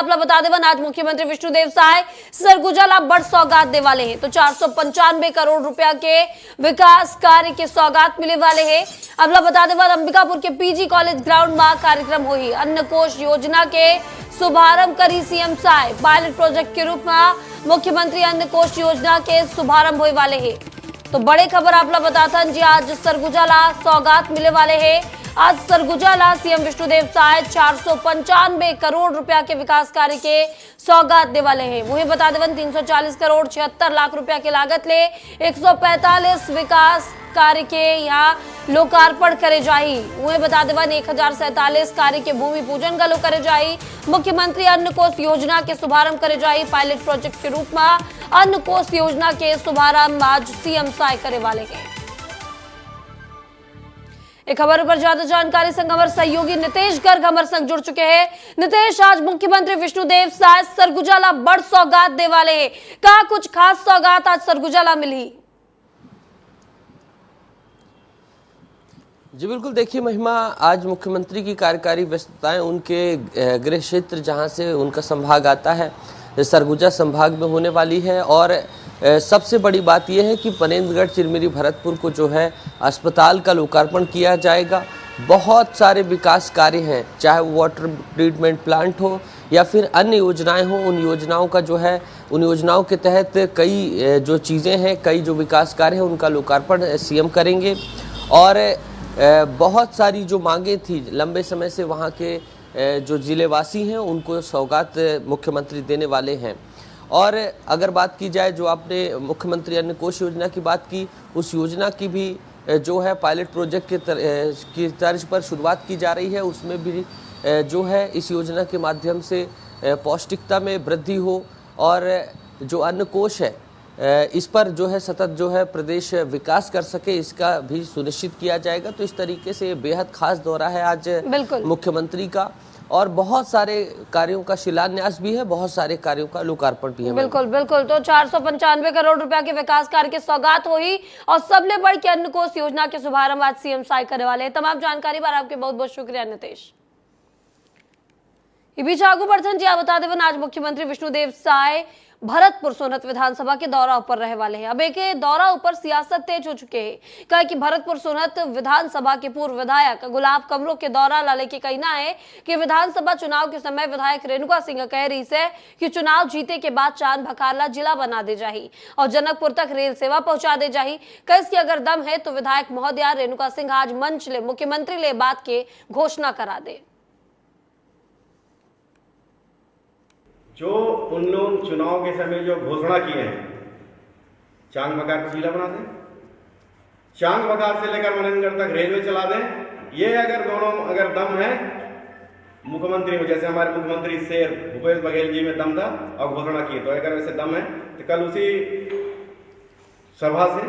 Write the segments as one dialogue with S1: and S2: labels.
S1: आपला बता देवन आज मुख्यमंत्री विष्णुदेव साय सरगुजा ला बड़ सौगात दे वाले हैं। तो 495 करोड़ रुपया के विकास कार्य के सौगात मिले वाले हैं। आपला बता देवन अंबिकापुर के पीजी कॉलेज ग्राउंड में कार्यक्रम हुई। अन्न कोष योजना के शुभारंभ करी सीएम साय। पायलट प्रोजेक्ट के रूप में मुख्यमंत्री अन्न कोष योजना के शुभारंभ होने वाले हैं। तो बड़े खबर आपला बताता जी आज सरगुजा ला सौगात मिले वाले हैं। आज सरगुजा ला सीएम विष्णुदेव साय 495 करोड़ रुपया के विकास कार्य के सौगात दे वाले हैं। वही बता देवन 340 करोड़ 76 लाख रुपया के लागत ले 145 विकास कार्य के यहाँ लोकार्पण करे जाही। वही बता देवन 1047 कार्य के भूमि पूजन गलो करे जाही। मुख्यमंत्री अन्न कोष योजना के शुभारंभ करे जाही। पायलट प्रोजेक्ट के रूप में अन्न कोष योजना के शुभारंभ आज सीएम साय करे वाले हैं। एक खबर पर ज्यादा जानकारी संग हमारे सहयोगी नितेश गर्ग हमारे संग जुड़ चुके हैं। नितेश, आज मुख्यमंत्री विष्णुदेव साय सरगुजा ला बड़ सौगात दे वाले हैं। का कुछ खास सौगात आज सरगुजा ला मिली?
S2: जी बिल्कुल, देखिए महिमा, आज मुख्यमंत्री की कार्यकारी व्यस्तताएं उनके गृह क्षेत्र जहां से उनका संभाग आता है सरगुजा संभाग में होने वाली है। और सबसे बड़ी बात यह है कि पनेंद्रगढ़ चिरमिरी भरतपुर को जो है अस्पताल का लोकार्पण किया जाएगा। बहुत सारे विकास कार्य हैं, चाहे वो वाटर ट्रीटमेंट प्लांट हो या फिर अन्य योजनाएं हो। उन योजनाओं का जो है उन योजनाओं के तहत कई जो चीज़ें हैं, कई जो विकास कार्य हैं उनका लोकार्पण सीएम करेंगे। और बहुत सारी जो मांगें थी लंबे समय से, वहाँ के जो ज़िलेवासी हैं उनको सौगात मुख्यमंत्री देने वाले हैं। और अगर बात की जाए, जो आपने मुख्यमंत्री अन्न कोष योजना की बात की, उस योजना की भी जो है पायलट प्रोजेक्ट की तर्ज पर शुरुआत की जा रही है। उसमें भी जो है इस योजना के माध्यम से पौष्टिकता में वृद्धि हो और जो अन्न कोष है इस पर जो है सतत जो है प्रदेश विकास कर सके, इसका भी सुनिश्चित किया जाएगा। तो इस तरीके से बेहद खास दौरा है आज मुख्यमंत्री का। और बहुत सारे कार्यों का शिलान्यास भी है, बहुत सारे कार्यों का लोकार्पण भी है।
S1: बिल्कुल बिल्कुल। तो 495 करोड़ रुपया के विकास कार्य के सौगात हुई और सबले बढ़ के अन्न कोष योजना के शुभारंभ आज सीएम साय करने वाले हैं। तमाम जानकारी पर आपके बहुत बहुत शुक्रिया नितेश। इस बीच आगू बढ़न जी बता देवन आज मुख्यमंत्री विष्णुदेव साय भरतपुर सोनत विधानसभा के दौरा ऊपर रहे वाले हैं। अब एक दौरा ऊपर सियासत तेज हो चुके हैं। कहा कि भरतपुर सोनत विधानसभा के पूर्व विधायक गुलाब कमरो के दौरा लाले के कहना है कि विधानसभा चुनाव के समय विधायक रेणुका सिंह कह रही है कि चुनाव जीते के बाद चांद भकारला जिला बना दे जाही और जनकपुर तक रेल सेवा पहुंचा दे जाही। कस की अगर दम है तो विधायक महोदया रेणुका सिंह आज मंच ले मुख्यमंत्री ले बात के घोषणा करा दे।
S3: जो उन लोग चुनाव के समय जो घोषणा किए हैं, चांग बकार को जिला बना दें, चांग बकार से लेकर मनेंद्रगढ़ तक रेलवे चला दें। ये अगर दोनों अगर दम है मुख्यमंत्री में, जैसे हमारे मुख्यमंत्री शेर भूपेश बघेल जी में दम था और घोषणा की, तो अगर वैसे दम है तो कल उसी सभा से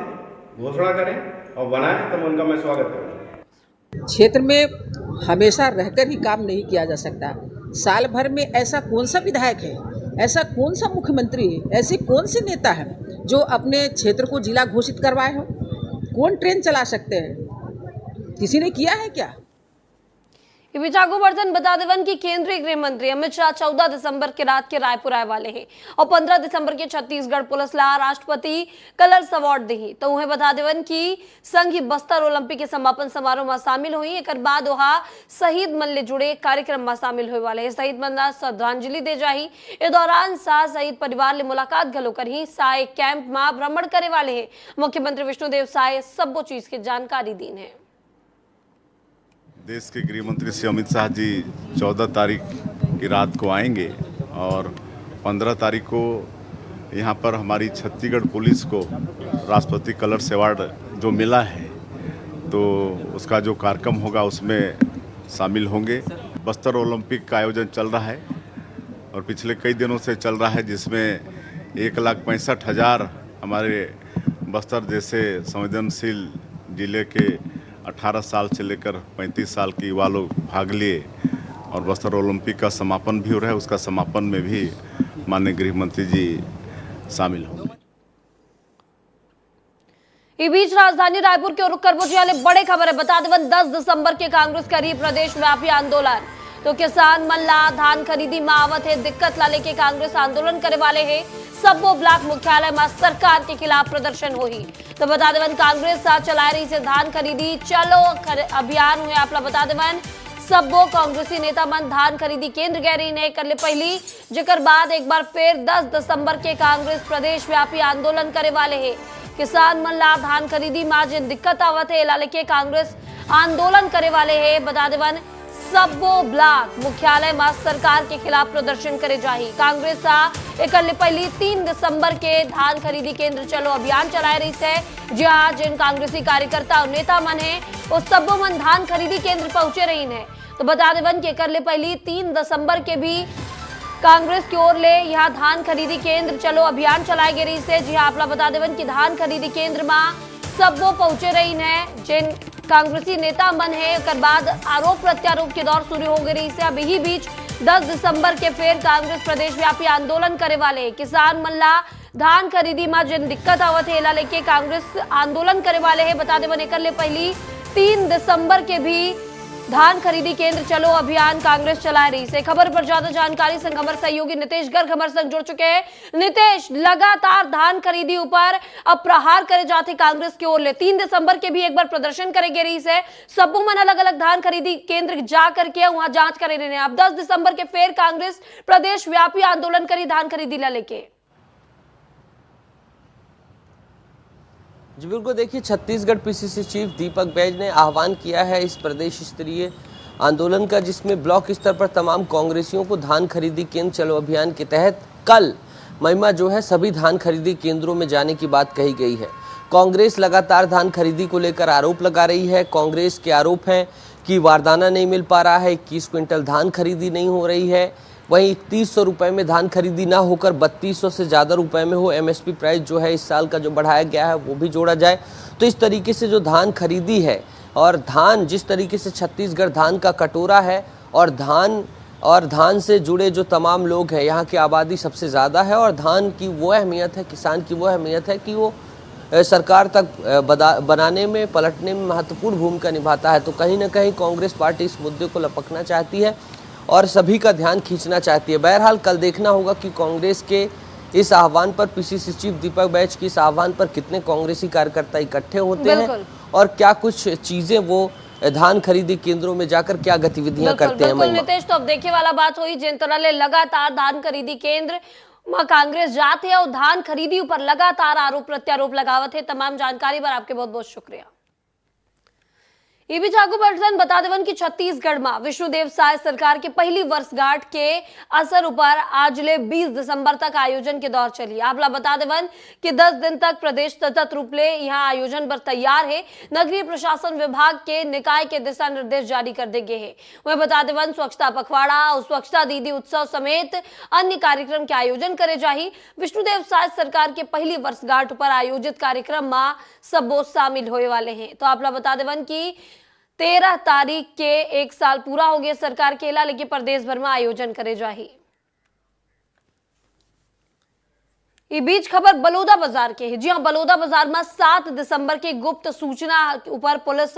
S3: घोषणा करें और बनाएं, तो उनका मैं स्वागत करूँगा।
S4: क्षेत्र में हमेशा रहकर ही काम नहीं किया जा सकता। साल भर में ऐसा कौन सा विधायक है, ऐसा कौन सा मुख्यमंत्री है, ऐसे कौन से नेता है जो अपने क्षेत्र को जिला घोषित करवाए हो? कौन ट्रेन चला सकते हैं? किसी ने किया है क्या?
S1: विचागोवर्धन बता देवन की केंद्रीय गृह मंत्री अमित शाह 14 दिसंबर के रात के रायपुर आए वाले हैं और 15 दिसंबर के छत्तीसगढ़ पुलिस ला राष्ट्रपति कलर्स अवार्ड दी। तो उन्हें बता देवन की संघ बस्तर ओलंपिक के समापन समारोह में शामिल हुई। एक बाद वहां शहीद मन ले जुड़े कार्यक्रम में शामिल हुए वाले हैं। शहीद मन श्रद्धांजलि दे जाही। इस दौरान शाह शहीद परिवार ले मुलाकात गलो कर ही साय कैंप में भ्रमण करे वाले हैं। मुख्यमंत्री विष्णुदेव साय सबो चीज की जानकारी दी है।
S5: देश के गृह मंत्री श्री अमित शाह जी 14 तारीख की रात को आएंगे और 15 तारीख को यहाँ पर हमारी छत्तीसगढ़ पुलिस को राष्ट्रपति कलर्स अवार्ड जो मिला है, तो उसका जो कार्यक्रम होगा उसमें शामिल होंगे। बस्तर ओलंपिक का आयोजन चल रहा है और पिछले कई दिनों से चल रहा है, जिसमें 1,65,000 हमारे बस्तर जैसे संवेदनशील जिले के 18 साल से लेकर 35 साल के युवा लोग भाग लिए और बस्तर ओलंपिक का समापन भी हो रहा है। उसका समापन में भी माननीय गृह मंत्री जी शामिल होंगे।
S1: इस बीच राजधानी रायपुर के रुख करबोजिया बड़े खबर है। बता देवन 10 दिसंबर के कांग्रेस करी प्रदेश व्यापी आंदोलन। तो किसान मन ला धान खरीदी में आवत है दिक्कत ला लेके कांग्रेस आंदोलन करे वाले है। सब्बो ब्लॉक मुख्यालय में सरकार के खिलाफ प्रदर्शन होगी। तो बता देवन कांग्रेस सा चला रही से धान खरीदी चलो अभियान हुए। आप बता देवन सब्बो कांग्रेसी नेता मन धान खरीदी केंद्र गए रही ने कर ले पहली, जेकर बाद एक बार फिर 10 दिसंबर के कांग्रेस प्रदेश व्यापी आंदोलन करे वाले है। किसान मन ला धान खरीदी में जिन दिक्कत आवत है ला लेके कांग्रेस आंदोलन करे वाले है। बता देवन सब्बो ब्लॉक मुख्यालय में सरकार के खिलाफ प्रदर्शन करे जाही। कांग्रेस एक पहली 3 दिसंबर के धान खरीदी केंद्र चलो अभियान चलाए रही है। जहां जिन कांग्रेसी कार्यकर्ता और नेता मन है वो सब्बो मन धान खरीदी केंद्र पहुंचे रही है। तो बता देवन के कर ले पहली 3 दिसंबर के भी कांग्रेस की ओर ले यहाँ धान खरीदी केंद्र चलो अभियान चलाए गए रही से। जी हाँ, आप बता देवन की धान खरीदी केंद्र में सब वो पहुंचे रही है। जिन कांग्रेसी नेता मन है उसके बाद आरोप प्रत्यारोप के दौर शुरू हो गई से। अब यही बीच 10 दिसंबर के फिर कांग्रेस प्रदेश व्यापी आंदोलन करे वाले किसान मल्ला धान खरीदी में जिन दिक्कत आवत है ला लेके कांग्रेस आंदोलन करे वाले है। बता देवन कर ले पहली 3 दिसंबर के भी धान खरीदी केंद्र चलो अभियान कांग्रेस चला रही से। खबर पर ज्यादा जानकारी संग हमारे सहयोगी नितेश गर्ग हमारे संग जुड़ चुके हैं। नितेश, लगातार धान खरीदी ऊपर अब प्रहार करे जाते कांग्रेस की ओर ले 3 दिसंबर के भी एक बार प्रदर्शन करेंगे रही से। सबो मन अलग अलग धान खरीदी केंद्र जा करके वहां जांच करे रहे। अब 10 दिसंबर के फिर कांग्रेस प्रदेश व्यापी आंदोलन करी धान खरीदी ला लेके।
S2: जी बिल्कुल, देखिए छत्तीसगढ़ पीसीसी चीफ दीपक बैज ने आह्वान किया है इस प्रदेश स्तरीय आंदोलन का, जिसमें ब्लॉक स्तर पर तमाम कांग्रेसियों को धान खरीदी केंद्र चलो अभियान के तहत कल महिमा जो है सभी धान खरीदी केंद्रों में जाने की बात कही गई है। कांग्रेस लगातार धान खरीदी को लेकर आरोप लगा रही है। कांग्रेस के आरोप हैं कि वारदाना नहीं मिल पा रहा है, 21 क्विंटल धान खरीदी नहीं हो रही है। वहीं 3100 रुपये में धान खरीदी ना होकर 3200 से ज़्यादा रुपए में हो। एमएसपी प्राइस जो है इस साल का जो बढ़ाया गया है वो भी जोड़ा जाए। तो इस तरीके से जो धान खरीदी है और धान जिस तरीके से छत्तीसगढ़ धान का कटोरा है और धान से जुड़े जो तमाम लोग हैं, यहाँ की आबादी सबसे ज़्यादा है और धान की वो अहमियत है, किसान की वो अहमियत है कि वो सरकार तक बनाने में पलटने में महत्वपूर्ण भूमिका निभाता है। तो कहीं ना कहीं कांग्रेस पार्टी इस मुद्दे को लपकना चाहती है और सभी का ध्यान खींचना चाहती है। बहरहाल कल देखना होगा कि कांग्रेस के इस आह्वान पर, पीसीसी चीफ दीपक बैज के इस आह्वान पर कितने कांग्रेसी कार्यकर्ता इकट्ठे होते हैं और क्या कुछ चीजें वो धान खरीदी केंद्रों में जाकर क्या गतिविधियां करते हैं।
S1: नितेश, तो अब देखे वाला बात हुई जिन तरह लगातार धान खरीदी केंद्र में कांग्रेस जाते हैं और धान खरीदी ऊपर लगातार आरोप प्रत्यारोप लगावत है। तमाम जानकारी पर आपके बहुत बहुत शुक्रिया। बीच आगू बढ़न बता देवन कि छत्तीसगढ़ में विष्णुदेव साय सरकार के पहली वर्षगांठ के असर ऊपर आज ले 20 दिसंबर तक आयोजन के दौर चली। आप बता देवन कि 10 दिन तक प्रदेश सतत रूप ले यहाँ आयोजन पर तैयार है। नगरीय प्रशासन विभाग के निकाय के दिशा निर्देश जारी कर दे गए हैं। वह बता देवन स्वच्छता पखवाड़ा और स्वच्छता दीदी उत्सव समेत अन्य कार्यक्रम के आयोजन करे जाही। विष्णुदेव साय सरकार के पहली वर्षगांठ पर आयोजित कार्यक्रम में सब शामिल होने वाले हैं। तो आप बता देवन की 13 तारीख के 1 साल पूरा हो गया सरकार के ला, लेकिन प्रदेश भर में आयोजन करे जाही। ये बीच खबर बलौदा बाजार के है। जी हाँ, बलौदा बाजार में 7 दिसंबर के गुप्त सूचना ऊपर पुलिस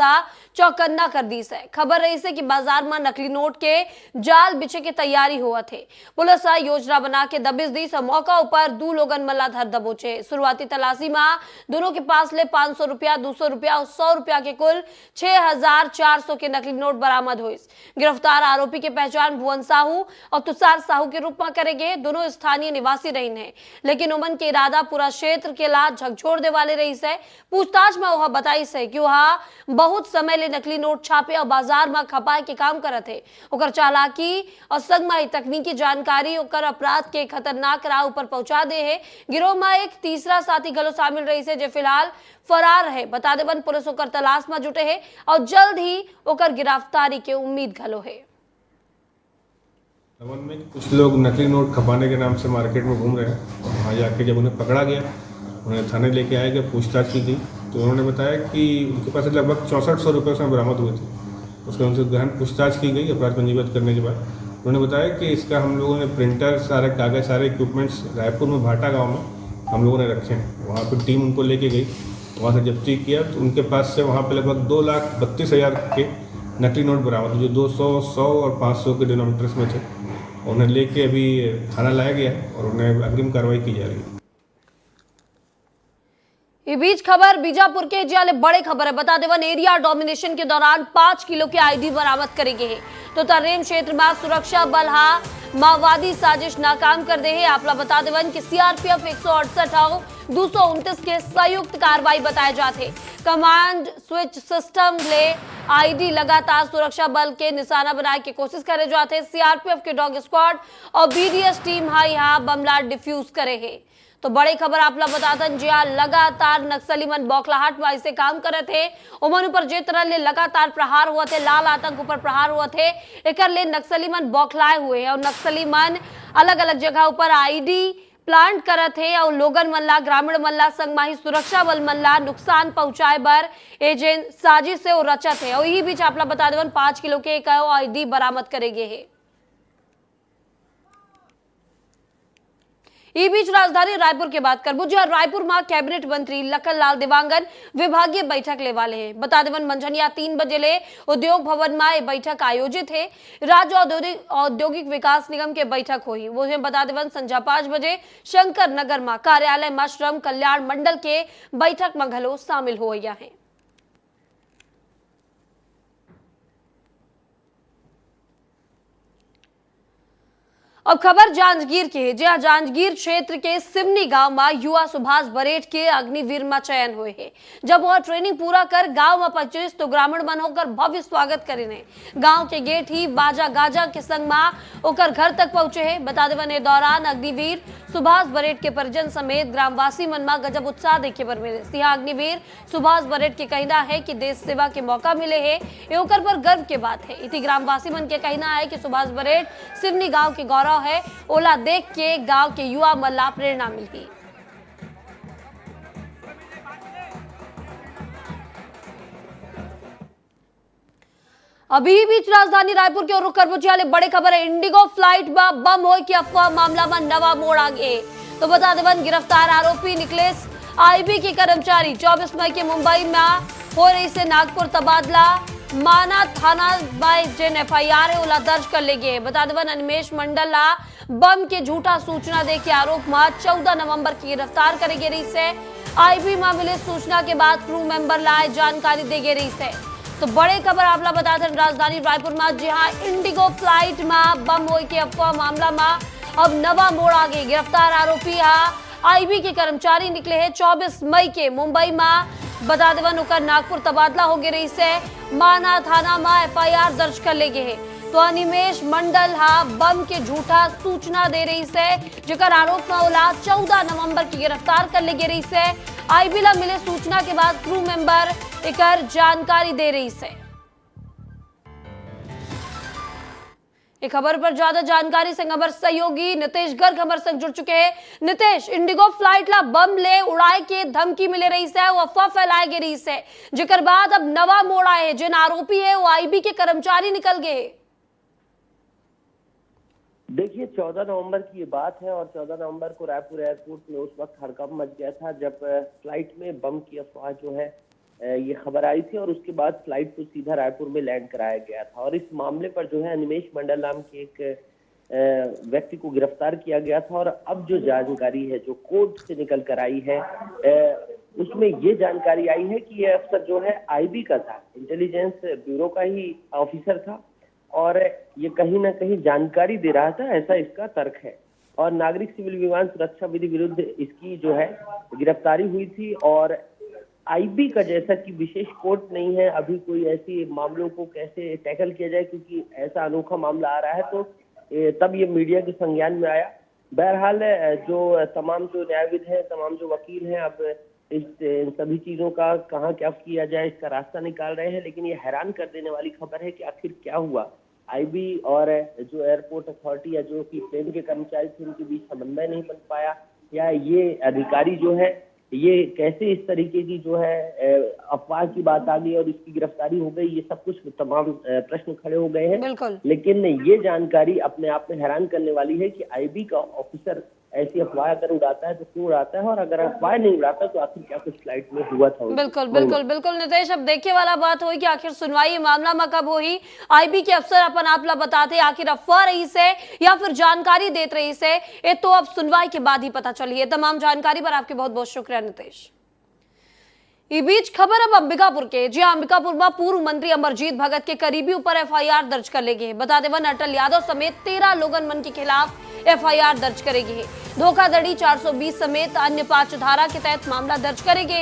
S1: चौकन्ना कर दी है। खबर रही है कि बाजार में नकली नोट के जाल बिछे के तैयारी हुआ थे। पुलिस योजना बना के दबिश दी से मौका ऊपर 2 लोगन मल्ला धर दबोचे। शुरुआती तलाशी में दोनों के पास ले 500 रुपया, 200 रुपया और 100 रुपया के कुल 6400 के नकली नोट बरामद हुए। गिरफ्तार आरोपी की पहचान भुवन साहू और तुषार साहू के रूप में करे गए। दोनों स्थानीय निवासी रही है, लेकिन उमन के इरादा पूरा क्षेत्र के ला झकझोर दे वाले रही है। पूछताछ में वह बताई है कि वह बहुत समय ले नकली नोट छापे और बाजार में खपाए के काम करत है। ओकर चालाकी और संगमाई तकनीकी जानकारी ओकर अपराध के खतरनाक राह ऊपर पहुंचा दे है। गिरोह में एक तीसरा साथी गलो शामिल रही है जो फिलहाल फरार है। बता देवन पुलिस ओकर तलाश में जुटे है और जल्द ही ओकर गिरफ्तारी के उम्मीद घलो है।
S6: दमन में कुछ लोग नकली नोट खपाने के नाम से मार्केट में घूम रहे हैं। वहाँ जाके जब उन्हें पकड़ा गया, उन्हें थाने लेके आए गए, पूछताछ की गई तो उन्होंने बताया कि उनके पास लगभग 6400 रुपये उसमें बरामद हुए थे। उसके उनसे गहन पूछताछ की गई अपराध पंजीबद्ध करने के बाद। उन्होंने बताया कि इसका हम लोगों ने प्रिंटर, सारे कागज़, सारे इक्विपमेंट्स रायपुर में भाटा गाँव में हम लोगों ने रखे हैं। वहाँ पर टीम उनको लेके गई, वहाँ से जब्ती किया तो उनके पास से वहाँ पर लगभग 2,32,000 के नकली नोट बरामद हुए, जो 200, 100 और 500 के डिनोमीटर्स में थे। उन्हें लेके अभी थाना लाया गया है और उन्हें अग्रिम कार्रवाई की जा रही है।
S1: ये बीच खबर बीजापुर के जिले बड़े खबर है। बता देवन एरिया डोमिनेशन के दौरान 5 किलो के आईडी बरामद करेंगे है। तो तर्रेम क्षेत्र में सुरक्षा बल हा माओवादी साजिश नाकाम कर दे है। आपला बता देवन कि सीआरपीएफ 168 और 229 के संयुक्त कार्रवाई बताए जाते। कमांड स्विच सिस्टम ले आईडी लगातार सुरक्षा बल के निशाना बनाए की कोशिश करे जाते। सीआरपीएफ के डॉग स्क्वाड और बीडीएस टीम हा यहाँ बमला डिफ्यूज करे है। तो बड़ी खबर आपला बतातन जी लगातार नक्सली मन बौखलाहट में ऐसे काम करे थे। उमन ऊपर जे तरह ले लगातार प्रहार हुआ थे, लाल आतंक ऊपर प्रहार हुआ थे, एकर ले नक्सली मन बौखलाए हुए हैं और नक्सली मन अलग अलग जगह ऊपर आईडी प्लांट करत है और लोगन मन ला ग्रामीण मन ला संग माही सुरक्षा बल मन ला नुकसान पहुंचाए बर एजेंट साजिश से रचत है। और यही बीच आपला बता देवन 5 किलो के एक आईडी बरामद करेगे है। इस बीच राजधानी रायपुर के बात करबू जहां रायपुर में कैबिनेट मंत्री लखन लाल देवांगन विभागीय बैठक ले वाले हैं। बता देवन मंझनिया 3 बजे ले उद्योग भवन में बैठक आयोजित है। राज्य औद्योगिक विकास निगम के बैठक हुई। वो बता देवन संध्या 5 बजे शंकर नगर में कार्यालय में श्रम कल्याण मंडल के बैठक में घलो शामिल हो गया है। अब खबर जांजगीर की है। जहां जांजगीर क्षेत्र के सिमनी गांव में युवा सुभाष बरेट के अग्निवीर में चयन हुए हैं। जब वह ट्रेनिंग पूरा कर गांव में पहुंचे तो ग्रामीण मन होकर भव्य स्वागत करेने। गांव के गेट ही बाजा गाजा के संग में होकर घर तक पहुंचे हैं। बता देवन के दौरान अग्निवीर सुभाष बरेट के परिजन समेत ग्रामवासी मन में गजब उत्साह देखे पर मिले। सिंह अग्निवीर सुभाष बरेट के कहना है कि देश सेवा के मौका मिले है, ये होकर पर गर्व के बात है। इति ग्रामवासी मन के कहना है कि सुभाष बरेट सिवनी गांव के गौरव है। ओला देख के गांव के युवा मल्ला प्रेरणा मिली। अभी बीच राजधानी रायपुर के और रुख करबुझियाले बड़े खबर है। इंडिगो फ्लाइट में बम होए की अफवाह मामला में नवा मोड़ आ गए। तो बता देवन गिरफ्तार आरोपी निकलेश आईबी के कर्मचारी 24 मई के मुंबई में हो रही से नागपुर तबादला माना थाना बाय जिन एफआईआर है ओला दर्ज कर ले गए। बता देवन अनिमेश मंडल बम के झूठा सूचना दे के आरोप में 14 नवंबर की गिरफ्तार करे गई रही से। आईबी में मिले सूचना के बाद क्रू मेंबर लाए जानकारी दे गई रही से। तो बड़े खबर आपला बता दें राजधानी रायपुर में जहां इंडिगो फ्लाइट में बम होए के अफवाह मामला में अब नवा मोड़ आ गई। गिरफ्तार आरोपी आईबी के कर्मचारी निकले हैं 24 मई के मुंबई में। बता देवन ओकर नागपुर तबादला हो गई रही से। माना थाना में एफआईआर दर्ज कर ले गए। तो अनिमेश मंडल बम के झूठा सूचना दे रही से जेकर आरोप में ओला 14 नवंबर की गिरफ्तार कर ले गई रही से। आईबी ला मिले सूचना के बाद क्रू मेंबर एकर जानकारी दे रही से। एक खबर पर ज्यादा जानकारी से खबर सहयोगी नितेश गर्ग हमारे संग जुड़ चुके हैं। नितेश, इंडिगो फ्लाइट ला बम ले उड़ाए के धमकी मिले रही से, वो अफवाह फैलाए गई रही से, जेकर बाद अब नवा मोड़ आए जिन आरोपी है वो आईबी के कर्मचारी निकल गए।
S7: देखिए 14 नवंबर की ये बात है और 14 नवंबर को रायपुर एयरपोर्ट में उस वक्त हड़कंप मच गया था जब फ्लाइट में बम की अफवाह जो है ये खबर आई थी और उसके बाद फ्लाइट को सीधा रायपुर में लैंड कराया गया था। और इस मामले पर जो है अनिमेश मंडल नाम के एक व्यक्ति को गिरफ्तार किया गया था। और अब जो जानकारी है जो कोर्ट से निकल कर आई है उसमें ये जानकारी आई है कि ये अफसर जो है आईबी का था, इंटेलिजेंस ब्यूरो का ही ऑफिसर था और ये कहीं ना कहीं जानकारी दे रहा था, ऐसा इसका तर्क है। और नागरिक सिविल विमान सुरक्षा विधि विरुद्ध इसकी जो है गिरफ्तारी हुई थी। और आईबी का जैसा कि विशेष कोर्ट नहीं है अभी कोई ऐसी मामलों को कैसे टैकल किया जाए, क्योंकि ऐसा अनोखा मामला आ रहा है तो तब ये मीडिया के संज्ञान में आया। बहरहाल जो तमाम जो न्यायविद हैं, तमाम जो वकील हैं, अब इन सभी चीजों का कहाँ क्या किया जाए इसका रास्ता निकाल रहे हैं। लेकिन ये हैरान कर देने वाली खबर है कि आखिर क्या हुआ। आईबी और जो एयरपोर्ट अथॉरिटी या जो कि प्लेन के कर्मचारी थे उनके बीच समन्वय नहीं बन पाया, या ये अधिकारी जो है ये कैसे इस तरीके की जो है अफवाह की बात आ गई और इसकी गिरफ्तारी हो गई, ये सब कुछ तमाम प्रश्न खड़े हो गए हैं। लेकिन ये जानकारी अपने आप में हैरान करने वाली है कि आईबी का ऑफिसर ऐसी अफवाह अगर उड़ाता है तो क्यों उड़ाता है, और अगर अफवाह नहीं उड़ाता तो आखिर क्या कुछ फ्लाइट में हुआ था।
S1: बिल्कुल बिल्कुल बिल्कुल नितेश, अब देखने वाला बात हुई कि आखिर सुनवाई मामला में कब हुई। आईबी के अफसर अपन आपला बताते आखिर अफवाह रही से या फिर जानकारी देते रही से, ये तो अब सुनवाई के बाद ही पता चली है। तमाम जानकारी पर आपके बहुत बहुत शुक्रिया नितेश। इस बीच खबर अब अंबिकापुर के, जी अंबिकापुर में पूर्व मंत्री अमरजीत भगत के करीबी ऊपर एफआईआर दर्ज कर लेगी। बता दें अटल यादव समेत 13 लोगन मन के खिलाफ एफआईआर दर्ज करेगी। धोखाधड़ी 420 समेत अन्य 5 धारा के तहत मामला दर्ज करेंगे।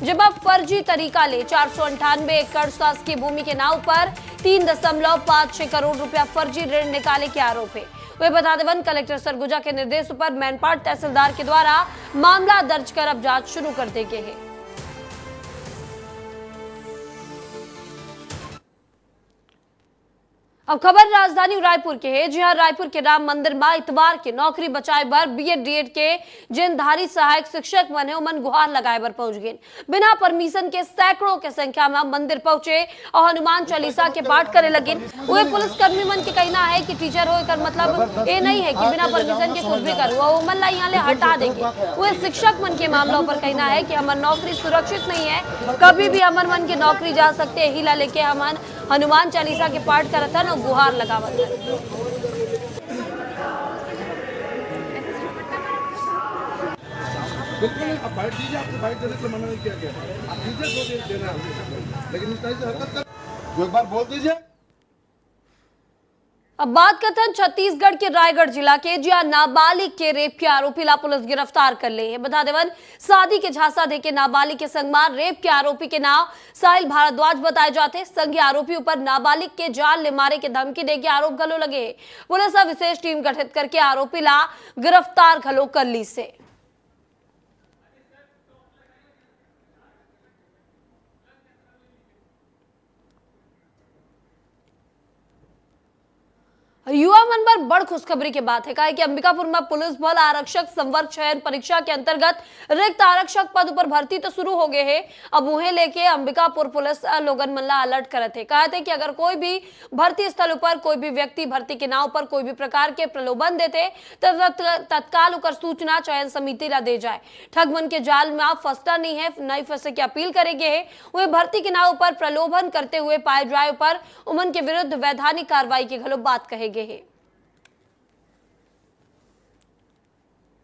S1: जब अब फर्जी तरीका ले 498 एकड़ शासकीय भूमि के नाव पर 3.56 करोड़ रुपया फर्जी ऋण निकाले के आरोप है। वे बता दें कलेक्टर सरगुजा के निर्देश पर मैनपाट तहसीलदार के द्वारा मामला दर्ज कर अब जांच शुरू कर दी गई है। अब खबर राजधानी रायपुर के है। जी हां, रायपुर के राम मंदिर में इतवार के नौकरी बचाए बर बीएड डीएड के जिन धारी सहायक शिक्षक मन है मन गुहार लगाए बर पहुंच गए। बिना परमिशन के सैकड़ों के संख्या में मंदिर पहुंचे और हनुमान चालीसा के पाठ करे लगे। वे पुलिसकर्मी मन के कहना है कि टीचर हो कर मतलब ये नहीं है कि बिना परमिशन के कुछ भी करूँ वो मन ला यहाँ ले हटा देंगे। वे शिक्षक मन के मामलों पर कहना है कि हमारी नौकरी सुरक्षित नहीं है, कभी भी हमार मन की नौकरी जा सकते है। हिला लेके हमार हनुमान चालीसा के पाठ करत है और गुहार लगावत है।
S8: बिल्कुल अब बाइट दीजिए, आपको बाइट देने से मना नहीं किया गया, आप दीजिए तो देना है, लेकिन इस तरह से हरकत कर एक बार बोल दीजिए।
S1: अब बात करते हैं छत्तीसगढ़ के रायगढ़ जिला के, जहां नाबालिग के रेप के आरोपी ला पुलिस गिरफ्तार कर ली है। बता देवन शादी के झांसा देके नाबालिग के संगमार रेप के आरोपी के नाम साहिल भारद्वाज बताए जाते। संघीय आरोपी ऊपर नाबालिग के जान ले मारे के धमकी दे के आरोप घलो लगे। पुलिस अब विशेष टीम गठित करके आरोपी ला गिरफ्तार घलो कर ली से। युवा मन पर बड़ खुशखबरी की बात है कहा कि अंबिकापुर में पुलिस बल आरक्षक संवर्ग चयन परीक्षा के अंतर्गत रिक्त आरक्षक पद पर भर्ती तो शुरू हो गए हैं। अब उन्हें लेके अंबिकापुर पुलिस लोगन मन ला अलर्ट करते कहते कि अगर कोई भी भर्ती स्थल पर कोई भी व्यक्ति भर्ती के नाव पर कोई भी प्रकार के प्रलोभन देते तो तत्काल उकर सूचना चयन समिति ला दे जाए। ठग मन के जाल में आप फंसता नहीं है, नहीं फंसे की अपील करेंगे है। वे भर्ती के नाव पर प्रलोभन करते हुए पाए जाए पर उमन के विरुद्ध वैधानिक कार्रवाई की घलो बात कहेगे है।